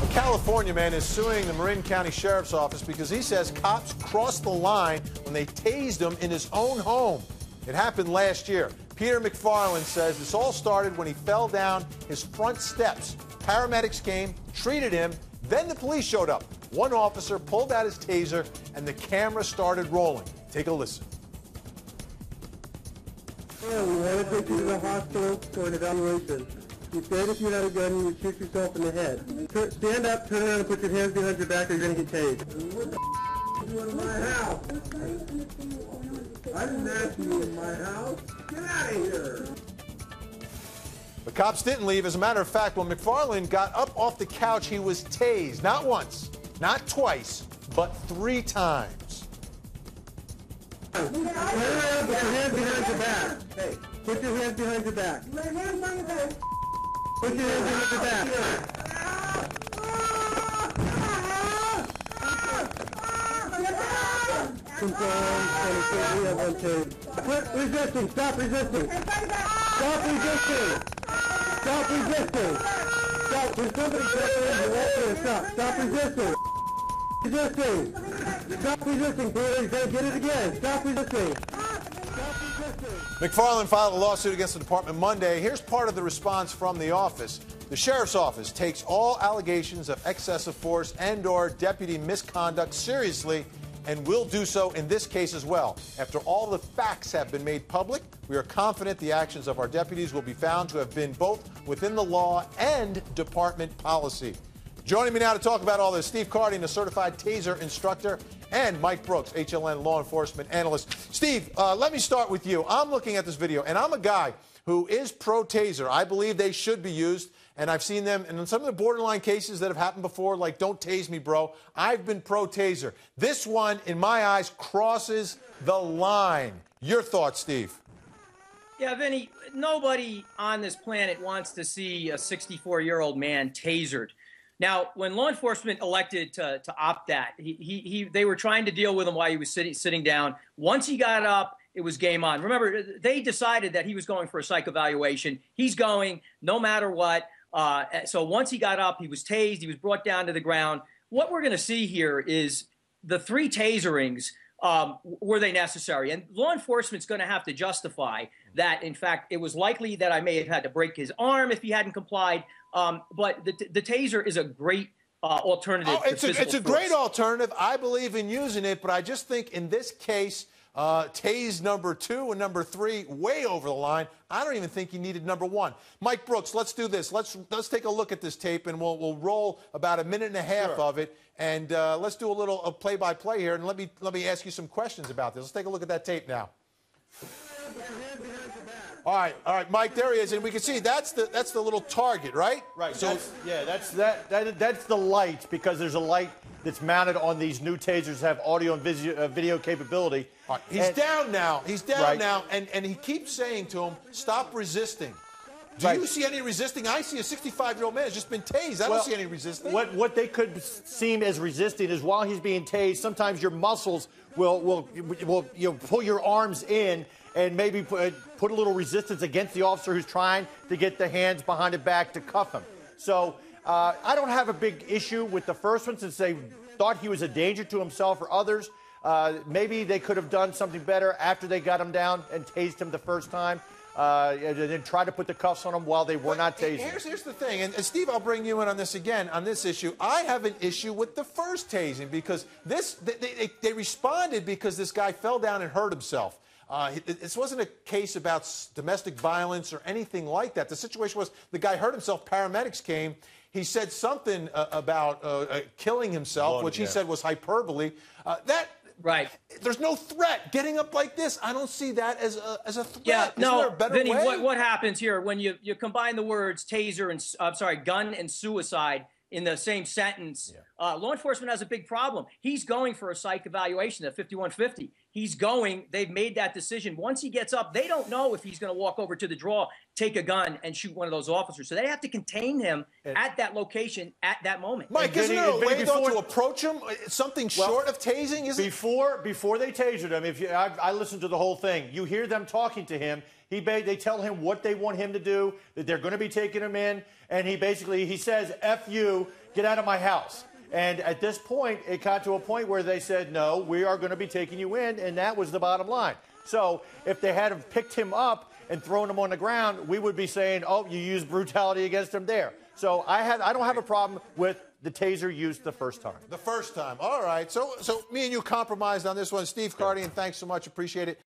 A California man is suing the Marin County Sheriff's Office because he says cops crossed the line when they tased him in his own home. It happened last year. Peter McFarland says this all started when he fell down his front steps. Paramedics came, treated him, then the police showed up. One officer pulled out his taser, and the camera started rolling. Take a listen. Yeah, we want to take you to the hospital for an evaluation. You said if you had a gun, you would shoot yourself in the head. Stand up, turn around, and put your hands behind your back, or you're going to get tased. What the f*** you in my house? I didn't ask you in my house. Get out of here. The cops didn't leave. As a matter of fact, when McFarland got up off the couch, he was tased. Not once, not twice, but 3 times. Turn around, put your hands behind your back. Hey, put your hands behind your back. My hands on your back. Put your hands behind your back. We have one tase. Quit resisting. Stop resisting. Stop resisting. Stop resisting. Stop. When somebody gets in, you walk in. Stop. Stop resisting. Resisting. Stop resisting, please. Get it again. Stop resisting. Stop resisting. McFarland filed a lawsuit against the department Monday. Here's part of the response from the office. The sheriff's office takes all allegations of excessive force and/or deputy misconduct seriously and will do so in this case as well. After all the facts have been made public, we are confident the actions of our deputies will be found to have been both within the law and department policy. Joining me now to talk about all this, Steve Carding, a certified taser instructor, and Mike Brooks, HLN law enforcement analyst. Steve, let me start with you. I'm looking at this video, and I'm a guy who is pro-taser. I believe they should be used, and I've seen them in some of the borderline cases that have happened before, like don't tase me, bro. I've been pro-taser. This one, in my eyes, crosses the line. Your thoughts, Steve? Yeah, Vinnie, nobody on this planet wants to see a 64-year-old man tasered. Now, when law enforcement elected to opt that, they were trying to deal with him while he was sitting down. Once he got up, it was game on. Remember, they decided that he was going for a psych evaluation. He's going no matter what. So once he got up, he was tased. He was brought down to the ground. What we're going to see here is the 3 taserings. Were they necessary? And law enforcement's going to have to justify that, in fact, it was likely that I may have had to break his arm if he hadn't complied. But the taser is a great alternative. Oh, it's a great alternative. I believe in using it, but I just think in this case, tase number 2 and number 3 way over the line. I don't even think you needed number 1. Mike Brooks, let's do this. Let's take a look at this tape, and we'll roll about a minute and a half of it, and let's do a little play-by-play here, and let me ask you some questions about this. Let's take a look at that tape now. All right, Mike. There he is, and we can see that's the little target, right? Right. So that's the light, because there's a light that's mounted on these new tasers that have audio and video capability. Right, he's down now. He's down now, and he keeps saying to him, "Stop resisting." Do you see any resisting? I see a 65-year-old man who's just been tased. I don't see any resisting. What they could seem as resisting is while he's being tased, sometimes your muscles will pull your arms in and maybe put a little resistance against the officer who's trying to get the hands behind the back to cuff him. So I don't have a big issue with the first one, since they thought he was a danger to himself or others. Maybe they could have done something better after they got him down and tased him the first time. And then try to put the cuffs on them while they were not tasing. Here's the thing, and Steve, I'll bring you in on this again, on this issue. I have an issue with the first tasing, because they responded because this guy fell down and hurt himself. This wasn't a case about domestic violence or anything like that. The situation was the guy hurt himself, paramedics came. He said something about killing himself, which he said was hyperbole. Right. There's no threat. Getting up like this, I don't see that as a threat. Yeah, no, Isn't there a better Vinnie, way? what happens here when you combine the words taser and gun and suicide in the same sentence? Law enforcement has a big problem. He's going for a psych evaluation at 5150. He's going. They've made that decision. Once he gets up, they don't know if he's going to walk over to the draw, take a gun, and shoot one of those officers. So they have to contain him at that location at that moment. Mike, isn't there a way, though, to approach him? Something short of tasing? Before they tasered him, I listened to the whole thing. You hear them talking to him. They tell him what they want him to do, that they're going to be taking him in, and he says, F you, get out of my house. And at this point, it got to a point where they said, no, we are going to be taking you in, and that was the bottom line. So if they had picked him up and thrown him on the ground, we would be saying, oh, you used brutality against him there. So I don't have a problem with the taser used the first time. The first time. All right. So me and you compromised on this one. Steve Cardian, thanks so much. Appreciate it.